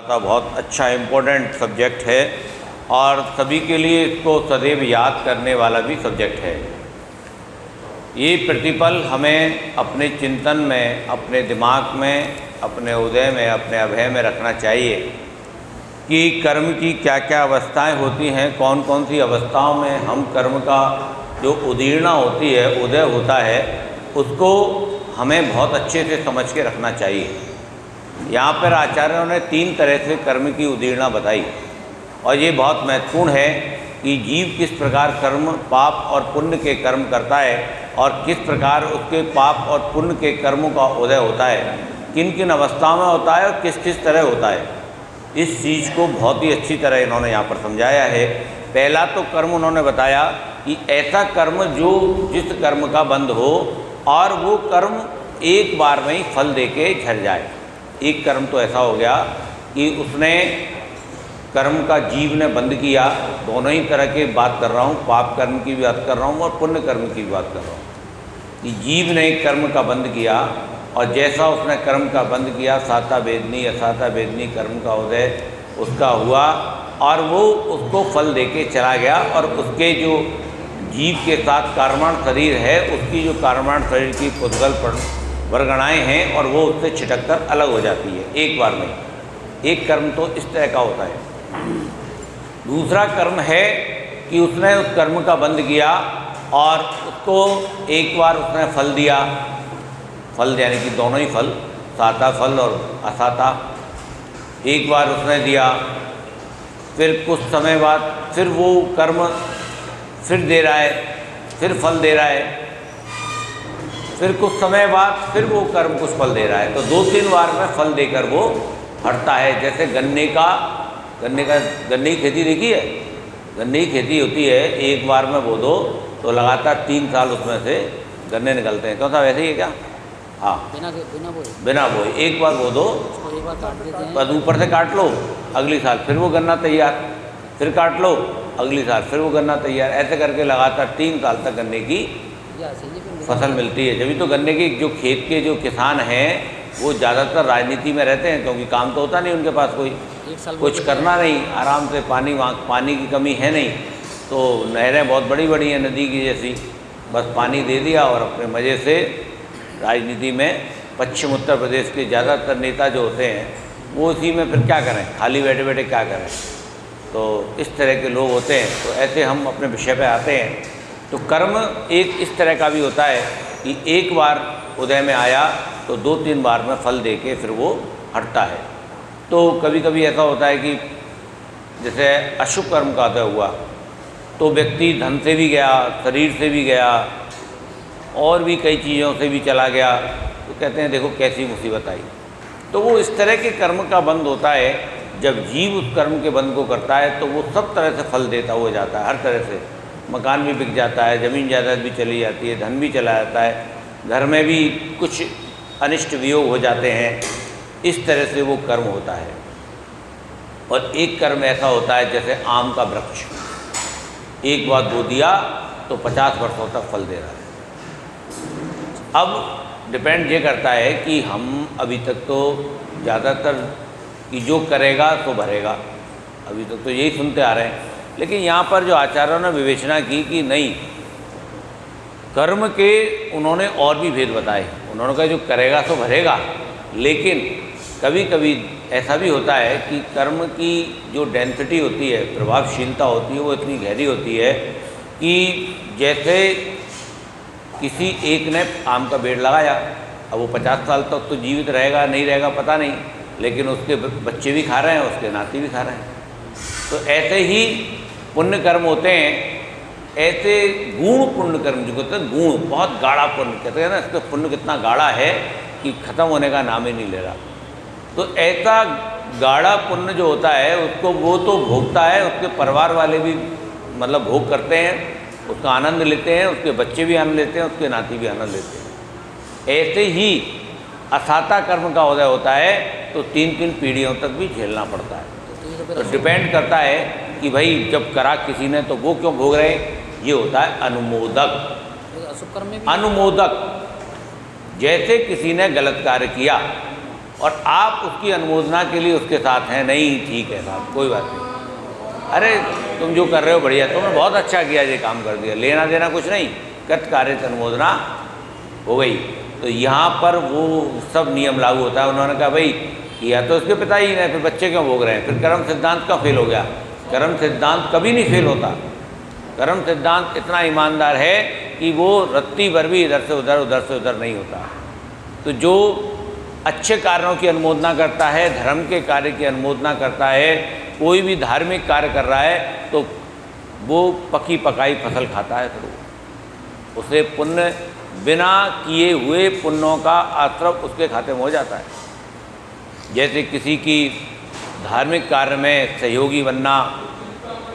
का बहुत अच्छा इम्पोर्टेंट सब्जेक्ट है और सभी के लिए इसको सदैव याद करने वाला भी सब्जेक्ट है। ये प्रतिपल हमें अपने चिंतन में, अपने दिमाग में, अपने उदय में, अपने अभय में रखना चाहिए कि कर्म की क्या क्या अवस्थाएं होती हैं, कौन कौन सी अवस्थाओं में हम कर्म का जो उदीर्णा होती है, उदय होता है, उसको हमें बहुत अच्छे से समझ के रखना चाहिए। यहाँ पर आचार्यों ने 3 तरह से कर्म की उदीर्णा बताई और ये बहुत महत्वपूर्ण है कि जीव किस प्रकार कर्म, पाप और पुण्य के कर्म करता है और किस प्रकार उसके पाप और पुण्य के कर्मों का उदय होता है, किन किन अवस्थाओं में होता है और किस किस तरह होता है। इस चीज़ को बहुत ही अच्छी तरह इन्होंने यहाँ पर समझाया है। पहला तो कर्म उन्होंने बताया कि ऐसा कर्म जो जिस कर्म का बंध हो और वो कर्म एक बार में ही फल दे के झड़ जाए। एक कर्म तो ऐसा हो गया कि उसने कर्म का जीव ने बंद किया, दोनों ही तरह की बात कर रहा हूँ, पाप कर्म की भी बात कर रहा हूँ और पुण्य कर्म की भी बात कर रहा हूँ कि जीव ने कर्म का बंद किया और जैसा उसने कर्म का बंद किया, साता वेदनी असाता वेदनी कर्म का उदय उसका हुआ और वो उसको फल देके चला गया और उसके जो जीव के साथ कार्माण शरीर है, उसकी जो कार्माण शरीर की पुद्गल वर्गणाएँ हैं और वो उससे छिटक कर अलग हो जाती है एक बार में। एक कर्म तो इस तरह का होता है। दूसरा कर्म है कि उसने उस कर्म का बंद किया और उसको एक बार उसने फल दिया, फल यानी कि दोनों ही फल, साता फल और असाता, एक बार उसने दिया, फिर कुछ समय बाद फिर वो कर्म फिर दे रहा है, फिर फल दे रहा है, फिर कुछ समय बाद फिर वो कर्म कुछ फल दे रहा है। तो 2-3 बार में फल देकर वो हटता है। जैसे गन्ने की खेती देखी है, गन्ने की खेती होती है, एक बार में बो दो तो लगातार 3 साल उसमें से गन्ने निकलते हैं। कौन सा वैसे ही है क्या? हाँ, बिना बोए एक बार बो दो, बस ऊपर से काट लो, अगली साल फिर वो गन्ना तैयार, फिर काट लो, अगली साल फिर वो गन्ना तैयार। ऐसे करके लगातार 3 साल तक गन्ने की फसल मिलती है। जब तो गन्ने के जो खेत के जो किसान हैं वो ज़्यादातर राजनीति में रहते हैं, क्योंकि काम तो होता नहीं उनके पास, कोई कुछ करना नहीं, आराम से पानी की कमी है नहीं, तो नहरें बहुत बड़ी बड़ी हैं नदी की जैसी, बस पानी दे दिया और अपने मज़े से राजनीति में पश्चिम उत्तर प्रदेश के ज़्यादातर नेता जो होते हैं वो इसी में फिर क्या करें, खाली बैठे बैठे क्या करें। तो इस तरह के लोग होते हैं। तो ऐसे हम अपने विषय पे आते हैं। तो कर्म एक इस तरह का भी होता है कि एक बार उदय में आया तो 2-3 बार में फल दे के फिर वो हटता है। तो कभी कभी ऐसा होता है कि जैसे अशुभ कर्म का उदय हुआ तो व्यक्ति धन से भी गया, शरीर से भी गया और भी कई चीज़ों से भी चला गया। तो कहते हैं देखो कैसी मुसीबत आई। तो वो इस तरह के कर्म का बंध होता है। जब जीव उस कर्म के बंध को करता है तो वो सब तरह से फल देता हुआ जाता है, हर तरह से। मकान भी बिक जाता है, ज़मीन जायदाद भी चली जाती है, धन भी चला जाता है, घर में भी कुछ अनिष्ट वियोग हो जाते हैं। इस तरह से वो कर्म होता है। और एक कर्म ऐसा होता है जैसे आम का वृक्ष, एक बार बो दिया तो 50 वर्षों तक फल दे रहा है। अब डिपेंड ये करता है कि हम अभी तक तो ज़्यादातर कि जो करेगा तो भरेगा, अभी तक तो यही सुनते आ रहे हैं। लेकिन यहाँ पर जो आचार्यों ने विवेचना की कि नहीं, कर्म के उन्होंने और भी भेद बताए। उन्होंने कहा जो करेगा तो भरेगा, लेकिन कभी कभी ऐसा भी होता है कि कर्म की जो डेंसिटी होती है, प्रभावशीलता होती है, वो इतनी गहरी होती है कि जैसे किसी एक ने आम का पेड़ लगाया, अब वो 50 साल तक तो जीवित रहेगा नहीं रहेगा पता नहीं, लेकिन उसके बच्चे भी खा रहे हैं, उसके नाती भी खा रहे हैं। तो ऐसे ही पुण्य कर्म होते हैं। ऐसे गुण पुण्य कर्म जो कहते हैं, गुण बहुत गाढ़ा पुण्य कहते हैं ना, इसका पुण्य कितना गाढ़ा है कि ख़त्म होने का नाम ही नहीं ले रहा। तो ऐसा गाढ़ा पुण्य जो होता है उसको वो तो भोगता है, उसके परिवार वाले भी मतलब भोग करते हैं, उसका आनंद लेते हैं, उसके बच्चे भी आनंद लेते हैं, उसके नाती भी आनंद लेते हैं। ऐसे ही असाता कर्म का उदय होता है तो 3-3 पीढ़ियों तक भी झेलना पड़ता है। तो डिपेंड करता है कि भाई जब करा किसी ने तो वो क्यों भोग रहे। ये होता है अनुमोदक। अनुमोदक, जैसे किसी ने गलत कार्य किया और आप उसकी अनुमोदना के लिए उसके साथ हैं, नहीं ठीक है साहब कोई बात नहीं, अरे तुम जो कर रहे हो बढ़िया, तुमने बहुत अच्छा किया, ये काम कर दिया, लेना देना कुछ नहीं, कृतकार्य अनुमोदना हो गई। तो यहाँ पर वो सब नियम लागू होता है। उन्होंने कहा भाई किया तो उसके पिता ही ने, फिर बच्चे क्यों भोग रहे हैं, फिर कर्म सिद्धांत का फेल हो गया। कर्म सिद्धांत कभी नहीं फेल होता। कर्म सिद्धांत इतना ईमानदार है कि वो रत्ती भर भी इधर से उधर नहीं होता। तो जो अच्छे कार्यों की अनुमोदना करता है, धर्म के कार्य की अनुमोदना करता है, कोई भी धार्मिक कार्य कर रहा है, तो वो पकी पकाई फसल खाता है, फिर उसे पुण्य बिना किए हुए पुण्यों का आश्रव उसके खाते में हो जाता है। जैसे किसी की धार्मिक कार्य में सहयोगी बनना,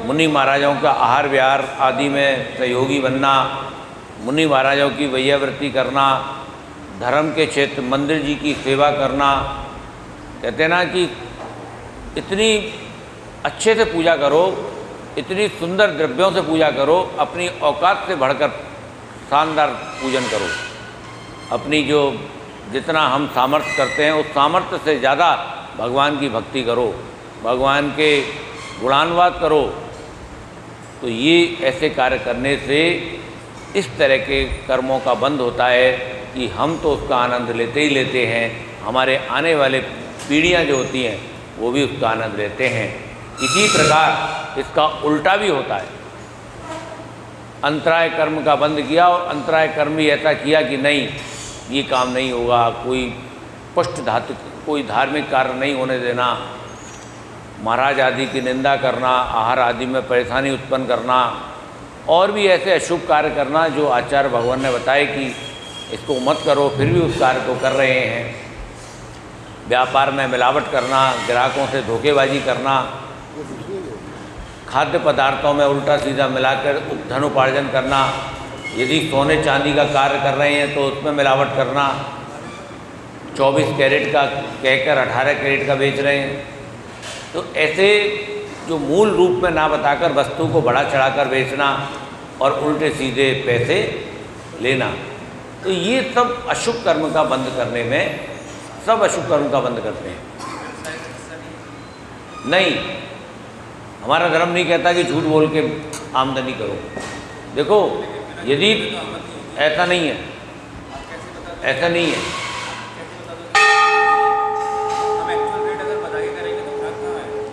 मुनि महाराजों का आहार विहार आदि में सहयोगी बनना, मुनि महाराजों की वैयावृत्ति करना, धर्म के क्षेत्र मंदिर जी की सेवा करना, कहते हैं ना कि इतनी अच्छे से पूजा करो, इतनी सुंदर द्रव्यों से पूजा करो, अपनी औकात से बढ़कर शानदार पूजन करो, अपनी जो जितना हम सामर्थ्य करते हैं उस सामर्थ्य से ज़्यादा भगवान की भक्ति करो, भगवान के गुणानुवाद करो। तो ये ऐसे कार्य करने से इस तरह के कर्मों का बंध होता है कि हम तो उसका आनंद लेते ही लेते हैं, हमारे आने वाले पीढ़ियाँ जो होती हैं वो भी उसका आनंद लेते हैं। इसी प्रकार इसका उल्टा भी होता है। अंतराय कर्म का बंद किया और अंतराय कर्म भी ऐसा किया कि नहीं ये काम नहीं होगा, कोई पुष्ट धातु कोई धार्मिक कार्य नहीं होने देना, महाराज आदि की निंदा करना, आहार आदि में परेशानी उत्पन्न करना, और भी ऐसे अशुभ कार्य करना जो आचार्य भगवान ने बताए कि इसको मत करो, फिर भी उस कार्य को कर रहे हैं। व्यापार में मिलावट करना, ग्राहकों से धोखेबाजी करना, खाद्य पदार्थों में उल्टा सीधा मिलाकर धन उपार्जन करना, यदि सोने चांदी का कार्य कर रहे हैं तो उसमें मिलावट करना, 24 कैरेट का कहकर 18 कैरेट का बेच रहे हैं। तो ऐसे जो मूल रूप में ना बताकर वस्तु को बढ़ा चढ़ाकर बेचना और उल्टे सीधे पैसे लेना, तो ये सब अशुभ कर्म का बंद करने में, सब अशुभ कर्म का बंद करते हैं। नहीं, हमारा धर्म नहीं कहता कि झूठ बोल के आमदनी करो। देखो यदि ऐसा नहीं है, ऐसा नहीं है,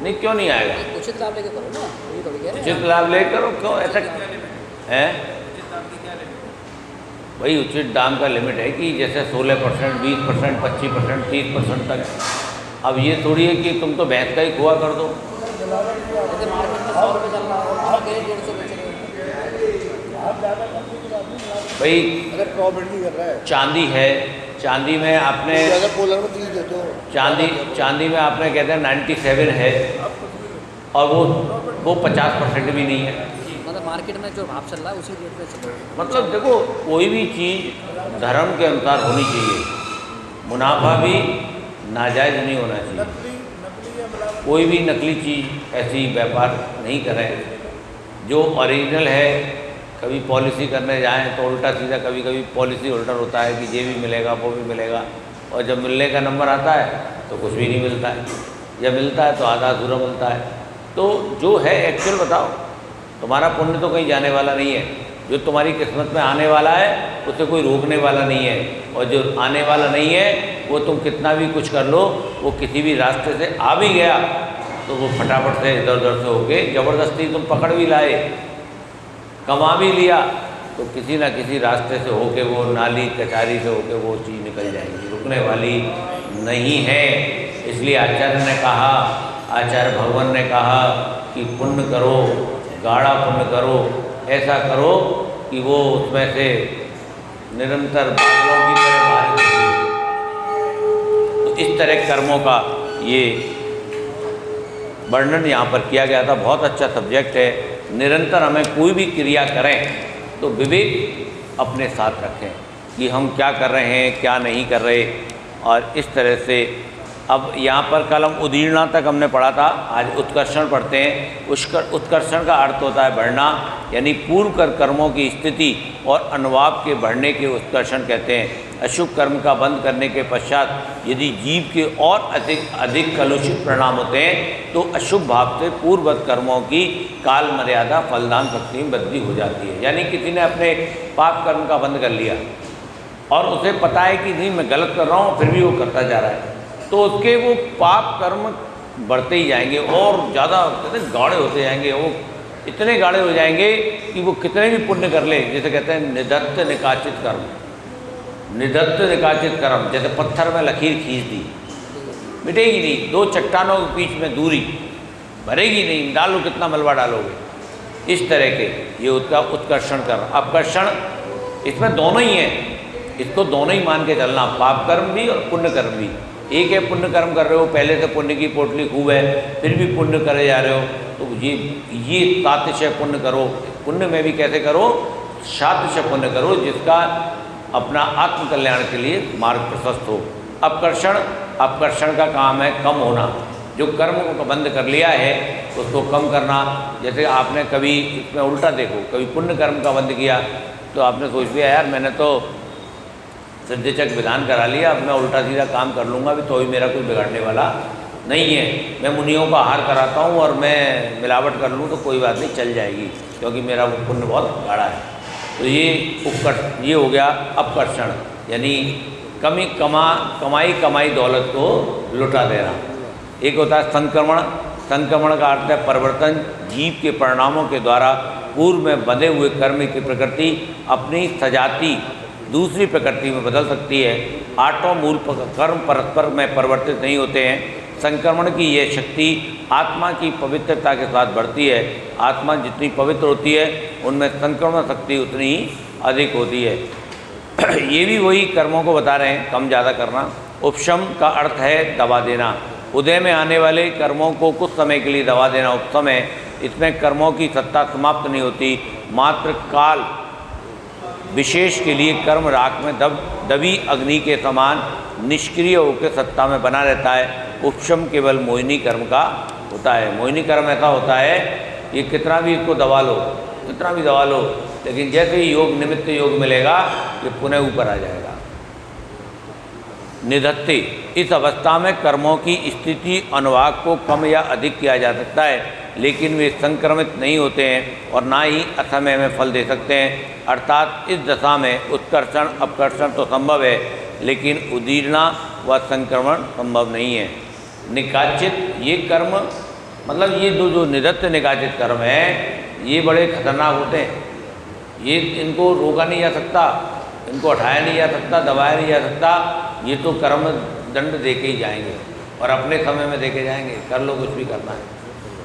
नहीं क्यों नहीं आएगा, उचित लाभ लेके करो ना, उचित लाभ लेकर करो, क्यों ऐसा है भाई। उचित दाम का लिमिट है कि जैसे 16%, 20%, 25%, 30% तक। अब ये थोड़ी है कि तुम तो भैंस का ही खोआ कर दो। भाई अगर प्रॉफिट नहीं कर रहा है, चांदी है, चांदी में आपने चांदी में आपने कहते हैं 97 है और वो 50% भी नहीं है। मतलब मार्केट में जो भाव चल रहा है उसी रेट पे चल रहा है। मतलब देखो कोई भी चीज़ धर्म के अनुसार होनी चाहिए, मुनाफा भी नाजायज़ नहीं होना चाहिए। कोई भी नकली चीज़ ऐसी व्यापार नहीं करें। जो ओरिजिनल है, कभी पॉलिसी करने जाएं तो उल्टा सीधा कभी कभी पॉलिसी उल्टा होता है कि ये भी मिलेगा वो भी मिलेगा, और जब मिलने का नंबर आता है तो कुछ भी नहीं मिलता है, जब मिलता है तो आधा अधूरा मिलता है। तो जो है एक्चुअल बताओ, तुम्हारा पुण्य तो कहीं जाने वाला नहीं है, जो तुम्हारी किस्मत में आने वाला है उसे कोई रोकने वाला नहीं है, और जो आने वाला नहीं है वो तुम कितना भी कुछ कर लो, वो किसी भी रास्ते से आ भी गया तो वो फटाफट से इधर उधर से होके ज़बरदस्ती तुम पकड़ भी लाए, कमा भी लिया, तो किसी ना किसी रास्ते से होके वो नाली कचारी से होके वो चीज़ निकल जाएगी, रुकने वाली नहीं है। इसलिए आचार्य ने कहा, आचार्य भगवान ने कहा कि पुण्य करो, गाढ़ा पुण्य करो, ऐसा करो कि वो उसमें से निरंतर बादलों की तरह बारिश हो। तो इस तरह कर्मों का ये वर्णन यहाँ पर किया गया था। बहुत अच्छा सब्जेक्ट है। निरंतर हमें कोई भी क्रिया करें तो विवेक अपने साथ रखें कि हम क्या कर रहे हैं क्या नहीं कर रहे। और इस तरह से अब यहाँ पर कल हम उदीर्णा तक हमने पढ़ा था, आज उत्कर्षण पढ़ते हैं। उत्कर्षण का अर्थ होता है बढ़ना, यानी पूर्व कर कर्मों की स्थिति और अनुभाव के बढ़ने के उत्कर्षण कहते हैं। अशुभ कर्म का बंद करने के पश्चात यदि जीव के और अधिक कलुषित परिणाम होते हैं तो अशुभ भाव से पूर्ववत कर्मों की काल मर्यादा फलदान शक्ति में वृद्धि हो जाती है। यानी किसी ने अपने पाप कर्म का बंद कर लिया और उसे पता है कि नहीं मैं गलत कर रहा हूँ, फिर भी वो करता जा रहा है, तो उसके वो पाप कर्म बढ़ते ही जाएंगे और ज़्यादा गाढ़े होते जाएंगे। वो इतने गाढ़े हो जाएंगे कि वो कितने भी पुण्य कर ले, जैसे कहते हैं निधत्त निकाचित कर्म, निधत्त निकाचित कर्म, जैसे पत्थर में लकीर खींच दी, मिटेगी नहीं। दो चट्टानों के बीच में दूरी भरेगी नहीं, डालो कितना मलबा डालोगे, इस तरह के ये उसका उत्कर्षण कर्म, अपकर्षण, इसमें दोनों ही हैं, इसको दोनों ही मान के चलना, पाप कर्म भी और पुण्य कर्म भी। एक है पुण्य कर्म कर रहे हो, पहले से पुण्य की पोटली खूब है, फिर भी पुण्य करे जा रहे हो, तो ये सातिशय पुण्य करो। पुण्य में भी कैसे करो, सातिशय पुण्य करो जिसका अपना आत्म कल्याण के लिए मार्ग प्रशस्त हो। अपकर्षण, अपकर्षण का काम है कम होना, जो कर्म को बंद कर लिया है उसको कम करना। जैसे आपने कभी इसमें उल्टा देखो, कभी पुण्य कर्म का बंद किया तो आपने सोच लिया यार मैंने तो सिद्धिचक विधान करा लिया, अब मैं उल्टा सीधा काम कर लूँगा भी तो भी मेरा कोई बिगाड़ने वाला नहीं है, मैं मुनियों का आहार कराता हूँ और मैं मिलावट कर लूँ तो कोई बात नहीं, चल जाएगी क्योंकि मेरा वो पुण्य बहुत गाढ़ा है। तो ये हो गया अपकर्षण, यानी कमाई दौलत को लुटा देना। एक होता है संक्रमण, संक्रमण का अर्थ है परिवर्तन, जीव के परिणामों के द्वारा पूर्व में बंधे हुए कर्म की प्रकृति अपनी सजाती दूसरी प्रकृति में बदल सकती है। आठों मूल कर्म परस्पर में परिवर्तित नहीं होते हैं। संक्रमण की यह शक्ति आत्मा की पवित्रता के साथ बढ़ती है। आत्मा जितनी पवित्र होती है उनमें संक्रमण शक्ति उतनी ही अधिक होती है। ये भी वही कर्मों को बता रहे हैं, कम ज़्यादा करना। उपशम का अर्थ है दबा देना, उदय में आने वाले कर्मों को कुछ समय के लिए दबा देना उपशम है। इसमें कर्मों की सत्ता समाप्त नहीं होती, मात्र काल विशेष के लिए कर्म राख में दबी अग्नि के समान निष्क्रिय होकर सत्ता में बना रहता है। उपशम केवल मोहिनी कर्म का होता है। मोहिनी कर्म ऐसा होता है ये कितना भी इसको दबा लो, कितना भी दबा लो, लेकिन जैसे ही योग निमित्त योग मिलेगा ये पुनः ऊपर आ जाएगा। निधत्ते, इस अवस्था में कर्मों की स्थिति अनुभाग को कम या अधिक किया जा सकता है, लेकिन वे संक्रमित नहीं होते हैं और ना ही असमय में फल दे सकते हैं। अर्थात इस दशा में उत्कर्षण अपकर्षण तो संभव है, लेकिन उदीर्णा व संक्रमण संभव नहीं है। निकाचित ये कर्म, मतलब ये जो निधत्त निकाचित कर्म हैं ये बड़े खतरनाक होते हैं। ये इनको रोका नहीं जा सकता, इनको हटाया नहीं जा सकता, दबाया नहीं जा सकता। ये तो कर्म दंड दे के ही जाएंगे और अपने समय में देके जाएंगे, कर लो कुछ भी करना है।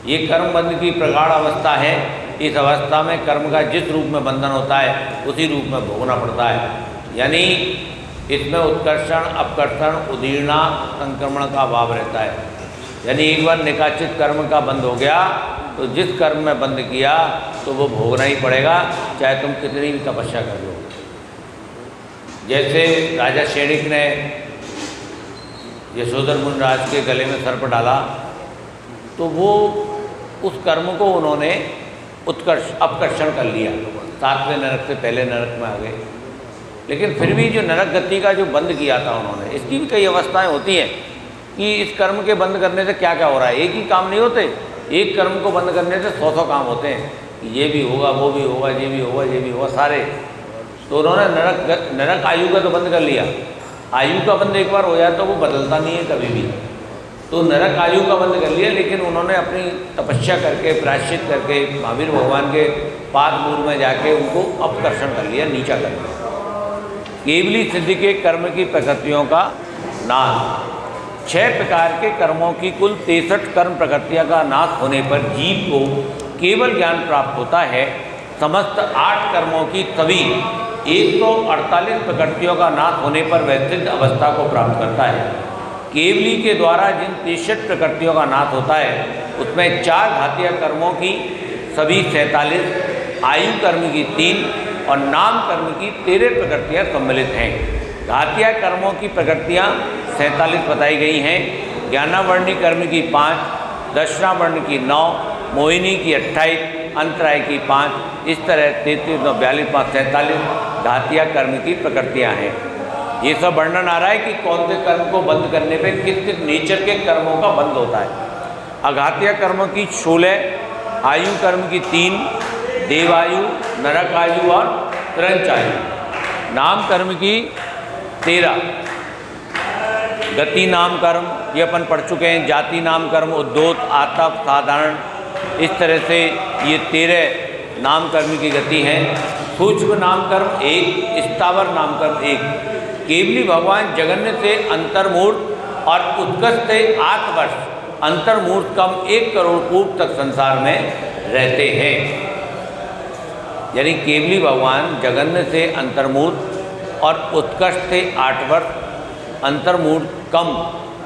ये कर्म बंध की प्रगाढ़ अवस्था है। इस अवस्था में कर्म का जिस रूप में बंधन होता है उसी रूप में भोगना पड़ता है। यानी इसमें उत्कर्षण अपकर्षण उदीर्णा संक्रमण का अभाव रहता है। यानी एक बार निकाचित कर्म का बंद हो गया तो जिस कर्म में बंद किया तो वो भोगना ही पड़ेगा, चाहे तुम कितनी भी तपस्या कर लो। जैसे राजा शेणिक ने यशोधर मुनिराज के गले में सर्प डाला तो वो उस कर्म को उन्होंने अपकर्षण कर लिया, 7वें नरक से पहले नरक में आ गए। लेकिन फिर भी जो नरक गति का जो बंद किया था उन्होंने, इसकी भी कई अवस्थाएं होती हैं कि इस कर्म के बंद करने से क्या क्या हो रहा है। एक ही काम नहीं होते, एक कर्म को बंद करने से 100 काम होते हैं, ये भी होगा वो भी होगा ये भी होगा ये भी होगा सारे। तो उन्होंने नरक आयु का तो बंद कर लिया। आयु का बंद एक बार हो जाए तो वो बदलता नहीं है कभी भी, तो नरक आयु का बंद कर लिया। लेकिन उन्होंने अपनी तपस्या करके प्रायश्चित करके महावीर भगवान के पाद मूल में जाके उनको अपकर्षण कर लिया, नीचा कर लिया। केवली सिद्धि के कर्म की प्रकृतियों का नाश। 6 प्रकार के कर्मों की कुल 63 कर्म प्रकृतियों का नाश होने पर जीव को केवल ज्ञान प्राप्त होता है। समस्त 8 कर्मों की सभी 148 प्रकृतियों का नाश होने पर वह सिद्ध अवस्था को प्राप्त करता है। केवली के द्वारा जिन 63 प्रकृतियों का नाश होता है उसमें 4 घातीय कर्मों की सभी 47, आयु कर्म की 3 और नाम कर्म की 13 प्रकृतियाँ सम्मिलित हैं। घातीय कर्मों की प्रकृतियाँ 47 बताई गई हैं। ज्ञानावर्णी कर्म की 5, दक्षिणावर्ण की 9, मोहिनी की 28, अंतराय की 5, इस तरह 33, 9, 42, 5, 47 घातीय कर्म की प्रकृतियाँ हैं। ये सब वर्णन आ रहा है कि कौन से कर्म को बंद करने पे किस किस नेचर के कर्मों का बंद होता है। अघात्य कर्म की 16, आयु कर्म की 3, देवायु, नरक आयु और त्रंच आयु। नाम कर्म की 13, गति नाम कर्म ये अपन पढ़ चुके हैं। जाति नाम कर्म, उद्योत, आतप, साधारण, इस तरह से ये 13 नाम कर्म की गति हैं। सूक्ष्म नाम कर्म 1, स्थावर नाम कर्म 1। केवली भगवान जगन्य से अंतर्मूर्त और उत्कृष्ट से 8 वर्ष अंतर्मूर्त कम 1 करोड़ पूर्व तक संसार में रहते हैं। यानी केवली भगवान जगन्य से अंतर्मूर्त और उत्कृष्ट से 8 वर्ष अंतर्मूर्त कम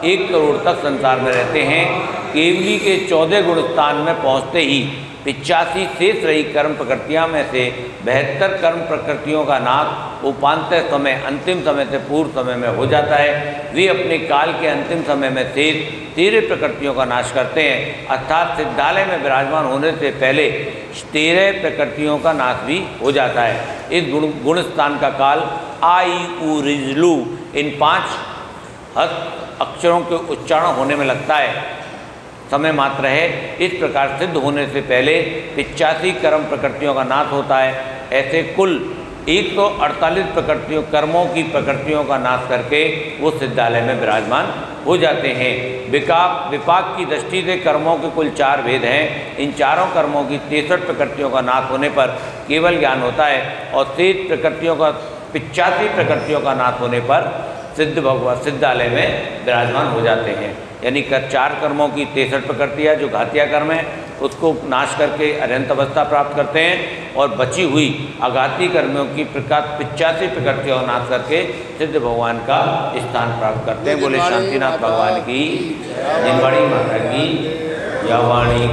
1 करोड़ तक संसार में रहते हैं। केवली के 14 गुण स्थान में पहुँचते ही 85 शेष रही कर्म प्रकृतियाँ में से 72 कर्म प्रकृतियों का नाश उपांत्य समय अंतिम समय से पूर्व समय में हो जाता है। वे अपने काल के अंतिम समय में शेष 13 प्रकृतियों का नाश करते हैं, अर्थात सिद्धालय में विराजमान होने से पहले 13 प्रकृतियों का नाश भी हो जाता है। इस गुण स्थान का काल आई उ रिजलू इन 5 हस्त अक्षरों के उच्चारण होने में लगता है, समय मात्र है। इस प्रकार सिद्ध होने से पहले 85 कर्म प्रकृतियों का नाश होता है। ऐसे कुल 148 प्रकृतियों कर्मों की प्रकृतियों का नाश करके वो सिद्धालय में विराजमान हो जाते हैं। विपाक की दृष्टि से कर्मों के कुल 4 भेद हैं। इन चारों कर्मों की 63 प्रकृतियों का नाश होने पर केवल ज्ञान होता है और शेष प्रकृतियों का 85 प्रकृतियों का नाश होने पर सिद्ध भगवान सिद्धालय में विराजमान हो जाते हैं। यानी 4 कर्मों की 63 प्रकृतियाँ जो घातिया कर्म है उसको नाश करके अरहंत अवस्था प्राप्त करते हैं और बची हुई अघाती कर्मियों की 85 प्रकृतियों को नाश करके सिद्ध भगवान का स्थान प्राप्त करते हैं। बोले शांतिनाथ भगवान की, जिनवाणी माता की, या वाणी के